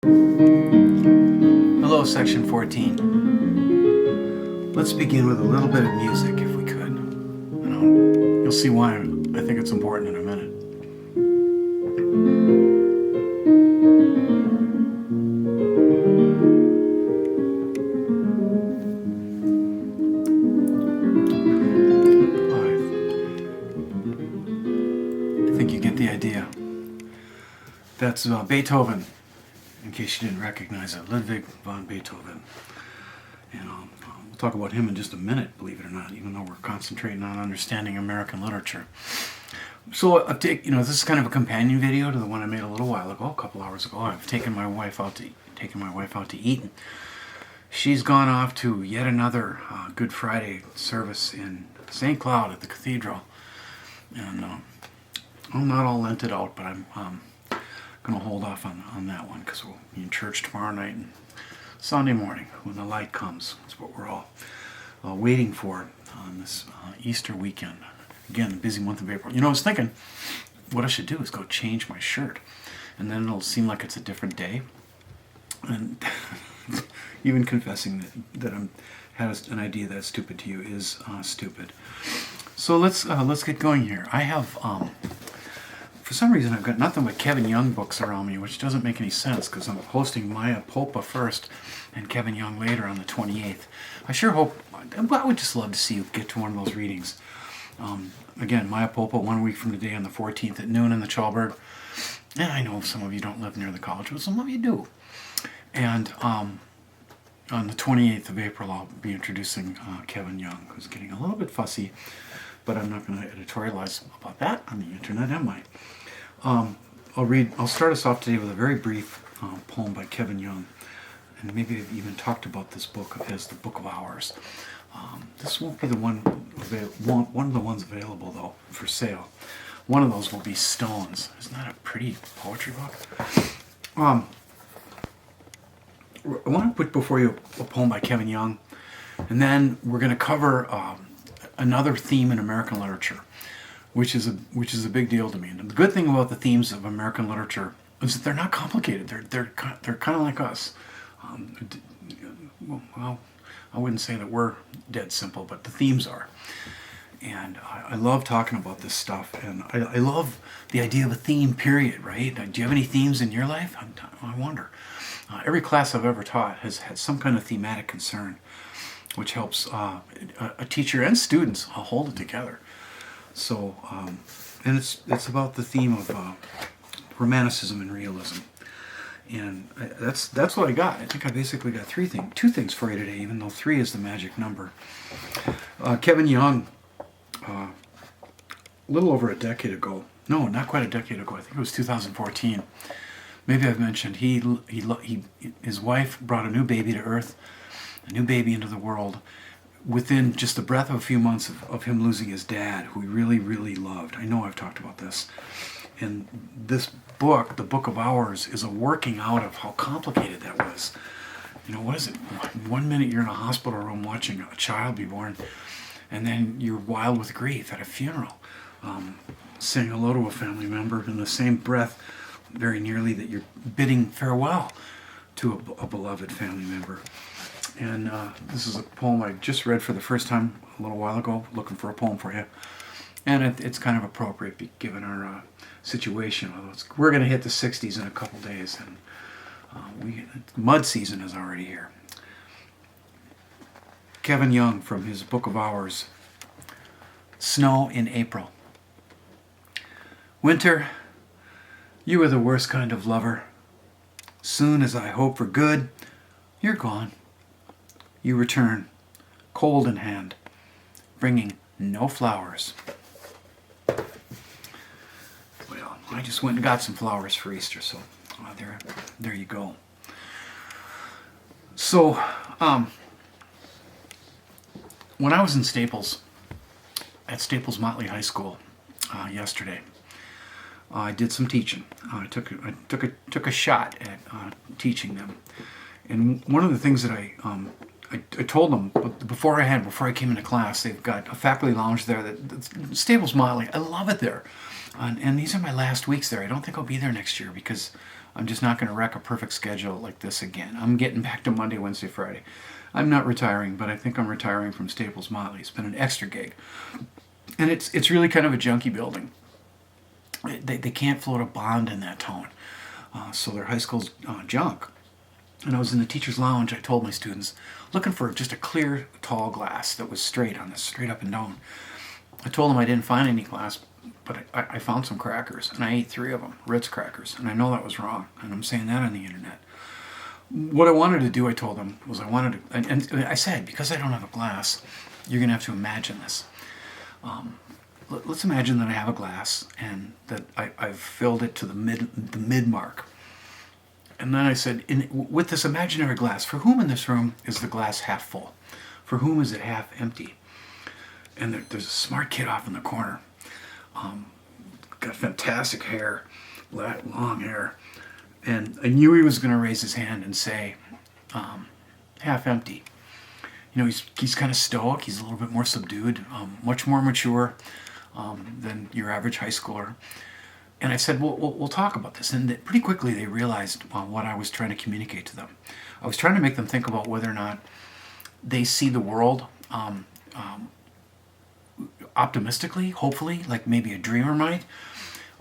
Hello, Section 14. Let's begin with a little bit of music, if we could. You'll see why I think it's important in a minute. I think you get the idea. That's Beethoven, in case you didn't recognize it, Ludwig von Beethoven. And we'll talk about him in just a minute, believe it or not, even though we're concentrating on understanding American literature. So this is kind of a companion video to the one I made a little while ago, a couple hours ago. I've taken my wife out to eat. She's gone off to yet another Good Friday service in St. Cloud at the cathedral, and I'm not all lented out, but I'm going to hold off on that one because we'll be in church tomorrow night and Sunday morning when the light comes. That's what we're all waiting for on this Easter weekend. Again, the busy month of April. I was thinking what I should do is go change my shirt, and then it'll seem like it's a different day. And even confessing that I'm had an idea that's stupid to you is stupid. So let's get going here. I have for some reason I've got nothing but Kevin Young books around me, which doesn't make any sense because I'm posting Maya Popa first and Kevin Young later on the 28th. I would just love to see you get to one of those readings. Again, Maya Popa 1 week from today on the 14th at noon in the Chalberg. And I know some of you don't live near the college, but some of you do. And on the 28th of April, I'll be introducing Kevin Young, who's getting a little bit fussy, but I'm not going to editorialize about that on the internet, am I? I'll start us off today with a very brief poem by Kevin Young, and maybe I've even talked about this book of his, The Book of Hours. This won't be one of the ones available though for sale. One of those will be Stones. Isn't that a pretty poetry book? I want to put before you a poem by Kevin Young, and then we're going to cover another theme in American literature, which is a big deal to me. And the good thing about the themes of American literature is that they're not complicated. They're kind of like us. Well, I wouldn't say that we're dead simple, but the themes are. And I love talking about this stuff, and I love the idea of a theme, period, right? Do you have any themes in your life? I wonder. Every class I've ever taught has had some kind of thematic concern, which helps a teacher and students hold it together. So, and it's about the theme of romanticism and realism. And that's what I got. I think I basically got two things for you today, even though 3 is the magic number. Kevin Young, a little over a decade ago, no, not quite a decade ago, I think it was 2014. Maybe I've mentioned his wife brought a new baby to earth, a new baby into the world, within just the breath of a few months of him losing his dad, who he really, really loved. I know I've talked about this. And this book, The Book of Hours, is a working out of how complicated that was. What is it? 1 minute you're in a hospital room watching a child be born, and then you're wild with grief at a funeral, saying hello to a family member in the same breath, very nearly, that you're bidding farewell to a beloved family member. And this is a poem I just read for the first time a little while ago, looking for a poem for you. And it's kind of appropriate given our situation. Although we're going to hit the 60s in a couple days, and mud season is already here. Kevin Young from his Book of Hours, Snow in April. Winter, you are the worst kind of lover. Soon as I hope for good, you're gone. You return, cold in hand, bringing no flowers. Well, I just went and got some flowers for Easter, so there you go. So, when I was in Staples, at Staples Motley High School yesterday, I did some teaching. I took a shot at teaching them, and one of the things that I told them before I came into class, they've got a faculty lounge there that Staples Motley. I love it there, and these are my last weeks there. I don't think I'll be there next year because I'm just not going to wreck a perfect schedule like this again. I'm getting back to Monday, Wednesday, Friday. I'm not retiring, but I think I'm retiring from Staples Motley. It's been an extra gig. And it's really kind of a junky building. They can't float a bond in that town. So their high school's junk. And I was in the teacher's lounge. I told my students, looking for just a clear, tall glass that was straight on this, straight up and down. I told them I didn't find any glass, but I found some crackers, and I ate 3 of them, Ritz crackers, and I know that was wrong, and I'm saying that on the internet. What I wanted to do, I told them, was and I said, because I don't have a glass, you're going to have to imagine this. Let's imagine that I have a glass, and that I've filled it to the mid mark. And then I said, with this imaginary glass, for whom in this room is the glass half full? For whom is it half empty? And there's a smart kid off in the corner. Got fantastic hair, long hair. And I knew he was going to raise his hand and say, half empty. You know, he's kind of stoic. He's a little bit more subdued, much more mature than your average high schooler. And I said, well, we'll talk about this. And pretty quickly they realized what I was trying to communicate to them. I was trying to make them think about whether or not they see the world optimistically, hopefully, like maybe a dreamer might.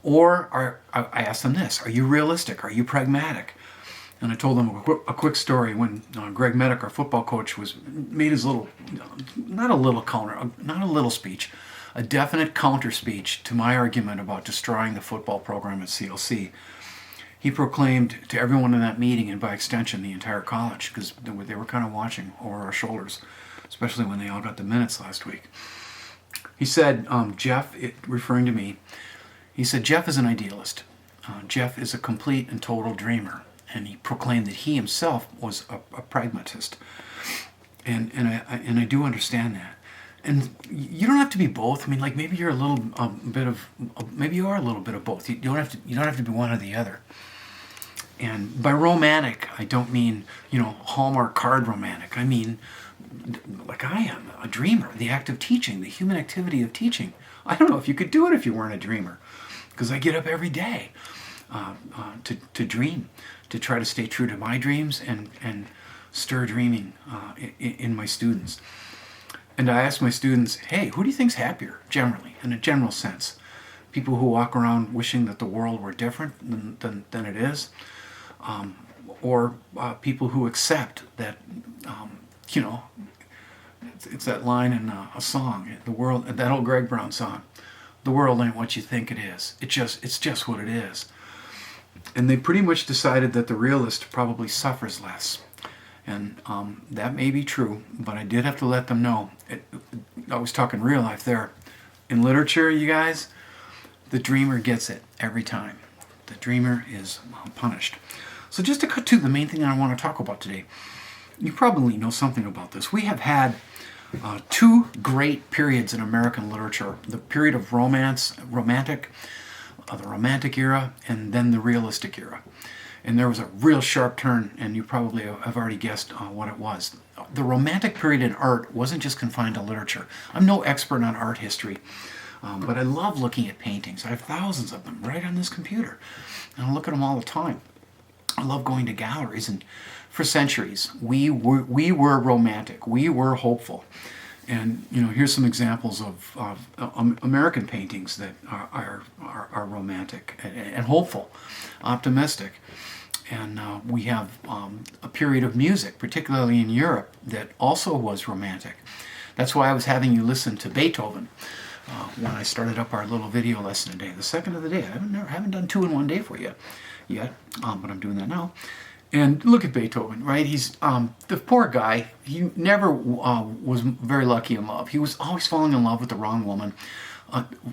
Or I asked them this, are you realistic? Are you pragmatic? And I told them a quick story when Greg Medic, our football coach, made his not a little speech, a definite counter speech to my argument about destroying the football program at CLC. He proclaimed to everyone in that meeting, and by extension the entire college, because they were kind of watching over our shoulders, especially when they all got the minutes last week. He said, Jeff, referring to me, he said, Jeff is an idealist. Jeff is a complete and total dreamer. And he proclaimed that he himself was a pragmatist. And I do understand that. And you don't have to be both. I mean, like maybe you're a little bit of both. You don't have to be one or the other. And by romantic, I don't mean, Hallmark card romantic. I mean, like I am, a dreamer, the act of teaching, the human activity of teaching. I don't know if you could do it if you weren't a dreamer, because I get up every day to dream, to try to stay true to my dreams and stir dreaming in my students. And I ask my students, hey, who do you think's happier, generally, in a general sense? People who walk around wishing that the world were different than it is, or people who accept that, it's that line in a song, the world, that old Greg Brown song, the world ain't what you think it is. It's just what it is. And they pretty much decided that the realist probably suffers less. And that may be true, but I did have to let them know. I was talking real life there. In literature, you guys, the dreamer gets it every time. The dreamer is punished. So just to cut to the main thing that I want to talk about today, you probably know something about this. We have had 2 great periods in American literature. The period of the Romantic era, and then the realistic era. And there was a real sharp turn, and you probably have already guessed what it was. The Romantic period in art wasn't just confined to literature. I'm no expert on art history, but I love looking at paintings. I have thousands of them right on this computer, and I look at them all the time. I love going to galleries, and for centuries, we were romantic. We were hopeful. And here's some examples of American paintings that are romantic and hopeful, optimistic. And we have a period of music, particularly in Europe, that also was romantic. That's why I was having you listen to Beethoven when I started up our little video lesson today, the second of the day. I haven't done 2 in one day for you yet, but I'm doing that now. And look at Beethoven, right? He's the poor guy. He never was very lucky in love. He was always falling in love with the wrong woman.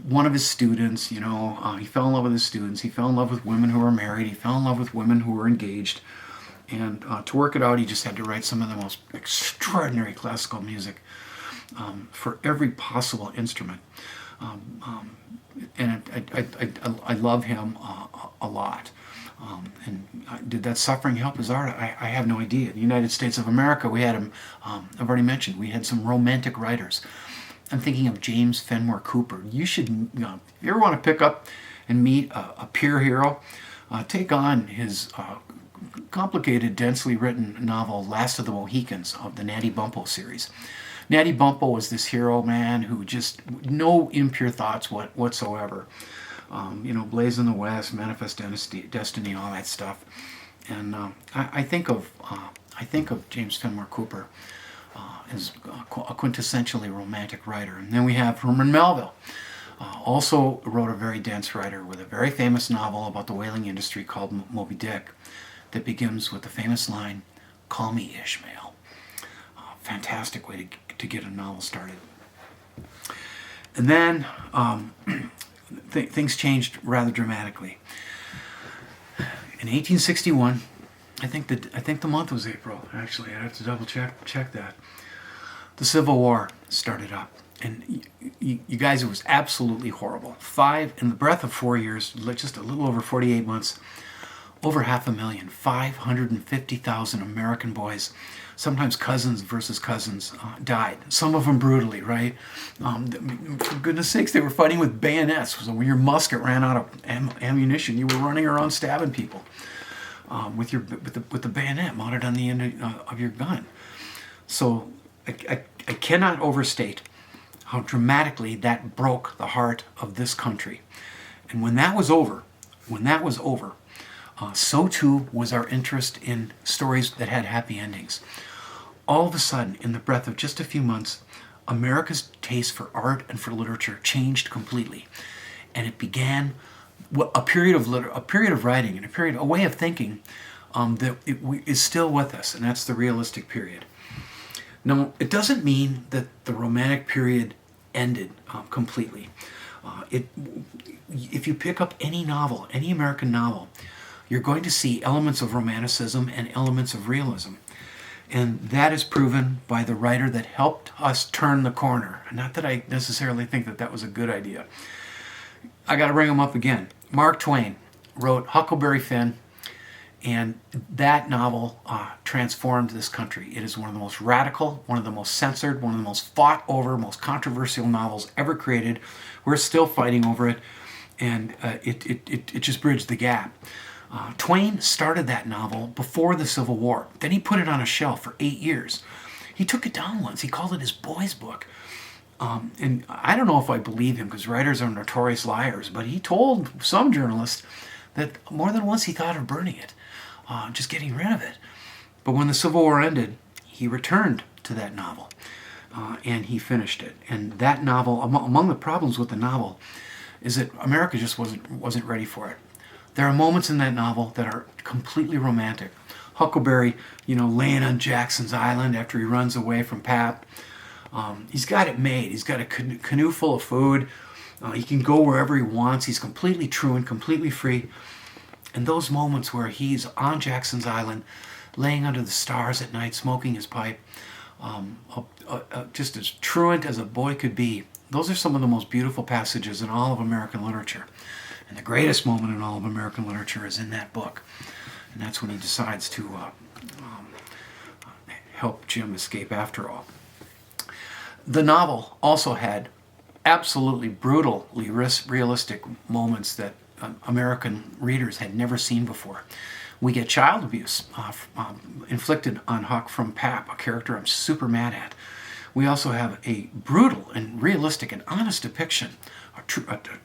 One of his students, he fell in love with his students. He fell in love with women who were married. He fell in love with women who were engaged. And to work it out, he just had to write some of the most extraordinary classical music for every possible instrument. And I love him a lot. And did that suffering help his art? I have no idea. In the United States of America, we had him, I've already mentioned, we had some romantic writers. I'm thinking of James Fenimore Cooper. You should, if you ever want to pick up and meet a peer hero, take on his complicated, densely written novel Last of the Mohicans of the Natty Bumppo series. Natty Bumppo was this hero man who just no impure thoughts whatsoever. Blaze in the West, Manifest Destiny, all that stuff. And I think of James Fenimore Cooper as a quintessentially romantic writer. And then we have Herman Melville. Also wrote a very dense writer with a very famous novel about the whaling industry called Moby Dick that begins with the famous line, "Call me Ishmael." Fantastic way to get a novel started. And then things changed rather dramatically. In 1861, I think the month was April. Actually, I have to double check that. The Civil War started up, and you guys, it was absolutely horrible. In the breath of 4 years, just a little over 48 months, over 500,000, 550,000 American boys, sometimes cousins versus cousins, died. Some of them brutally, right? For goodness sakes, they were fighting with bayonets. So when your musket ran out of ammunition, you were running around stabbing people with the bayonet mounted on the end of your gun. So I cannot overstate how dramatically that broke the heart of this country. And when that was over, so too was our interest in stories that had happy endings. All of a sudden, in the breath of just a few months, America's taste for art and for literature changed completely, and it began a period of writing and a way of thinking that is still with us, and that's the realistic period. Now, it doesn't mean that the Romantic period ended completely. If you pick up any novel, any American novel, you're going to see elements of Romanticism and elements of realism. And that is proven by the writer that helped us turn the corner. Not that I necessarily think that was a good idea. I got to bring him up again. Mark Twain wrote Huckleberry Finn, and that novel transformed this country. It is one of the most radical, one of the most censored, one of the most fought over, most controversial novels ever created. We're still fighting over it, and it just bridged the gap. Twain started that novel before the Civil War. Then he put it on a shelf for 8 years. He took it down once. He called it his boy's book. And I don't know if I believe him, because writers are notorious liars, but he told some journalists that more than once he thought of burning it, just getting rid of it. But when the Civil War ended, he returned to that novel, and he finished it. And that novel, among the problems with the novel, is that America just wasn't ready for it. There are moments in that novel that are completely romantic. Huckleberry, laying on Jackson's Island after he runs away from Pap. He's got it made. He's got a canoe full of food. He can go wherever he wants. He's completely truant, completely free. And those moments where he's on Jackson's Island, laying under the stars at night, smoking his pipe, just as truant as a boy could be, those are some of the most beautiful passages in all of American literature. And the greatest moment in all of American literature is in that book. And that's when he decides to help Jim escape after all. The novel also had absolutely brutally realistic moments that American readers had never seen before. We get child abuse inflicted on Huck from Pap, a character I'm super mad at. We also have a brutal and realistic and honest depiction.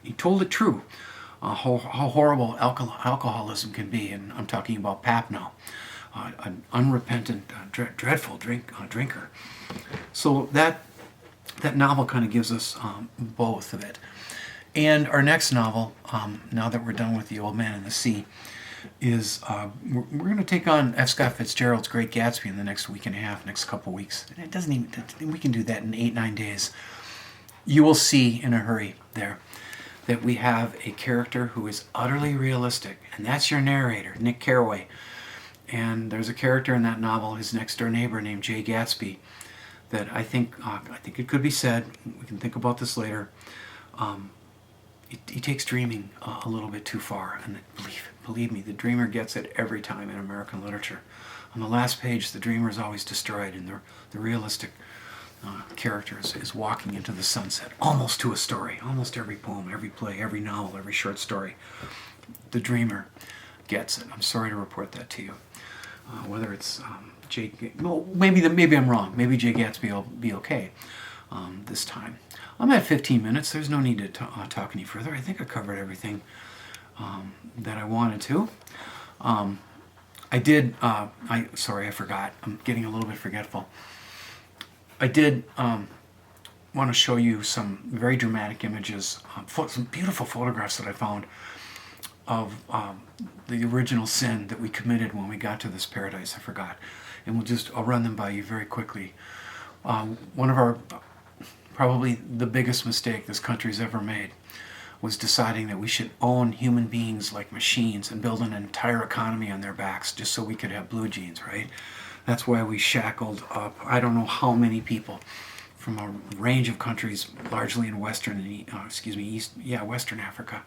He told it true. How horrible alcoholism can be, and I'm talking about Pap now, an unrepentant, dreadful drinker. So that novel kind of gives us both of it. And our next novel, now that we're done with The Old Man and the Sea, is we're going to take on F. Scott Fitzgerald's Great Gatsby in the next week and a half, next couple weeks. And it doesn't even, we can do that in 8-9 days. You will see in a hurry there that we have a character who is utterly realistic, and that's your narrator, Nick Carraway. And there's a character in that novel, his next door neighbor named Jay Gatsby, that I think it could be said, we can think about this later, he takes dreaming a little bit too far, and believe me, the dreamer gets it every time in American literature. On the last page, the dreamer is always destroyed, and the realistic character is walking into the sunset, almost to a story. Almost every poem, every play, every novel, every short story. The dreamer gets it. I'm sorry to report that to you. Whether it's well, maybe I'm wrong. Maybe Jay Gatsby will be okay this time. I'm at 15 minutes. There's no need to talk any further. I think I covered everything that I wanted to. I did. Sorry, I forgot. I'm getting a little bit forgetful. I did want to show you some very dramatic images, some beautiful photographs that I found of the original sin that we committed when we got to this paradise. I forgot, and I'll run them by you very quickly. One of our probably the biggest mistake this country's ever made was deciding that we should own human beings like machines and build an entire economy on their backs just so we could have blue jeans, right? That's why we shackled up I don't know how many people from a range of countries, largely in Western Africa.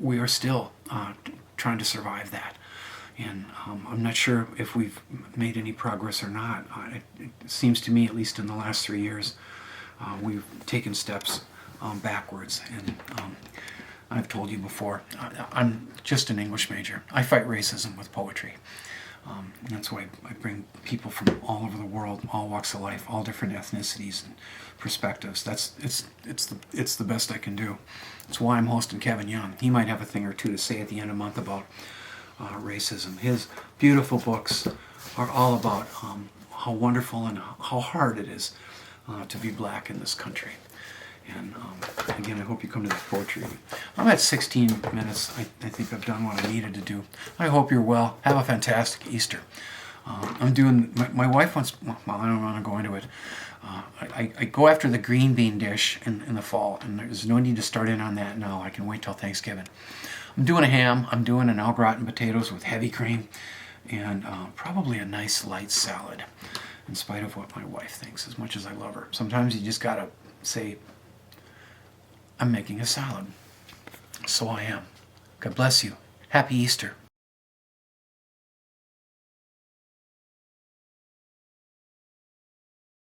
We are still trying to survive that. And I'm not sure if we've made any progress or not. It seems to me, at least in the last 3 years, we've taken steps backwards. And I've told you before, I'm just an English major. I fight racism with poetry. That's why I bring people from all over the world, all walks of life, all different ethnicities and perspectives. It's the best I can do. That's why I'm hosting Kevin Young. He might have a thing or two to say at the end of the month about racism. His beautiful books are all about how wonderful and how hard it is to be black in this country. And again, I hope you come to this poetry. I'm at 16 minutes. I think I've done what I needed to do. I hope you're well. Have a fantastic Easter. I'm doing, my wife wants, well, I don't want to go into it. I go after the green bean dish in the fall, and there's no need to start in on that now. I can wait till Thanksgiving. I'm doing a ham. I'm doing an au gratin potatoes with heavy cream, and probably a nice light salad, in spite of what my wife thinks, as much as I love her. Sometimes you just got to say, I'm making a salad. So I am. God bless you. Happy Easter.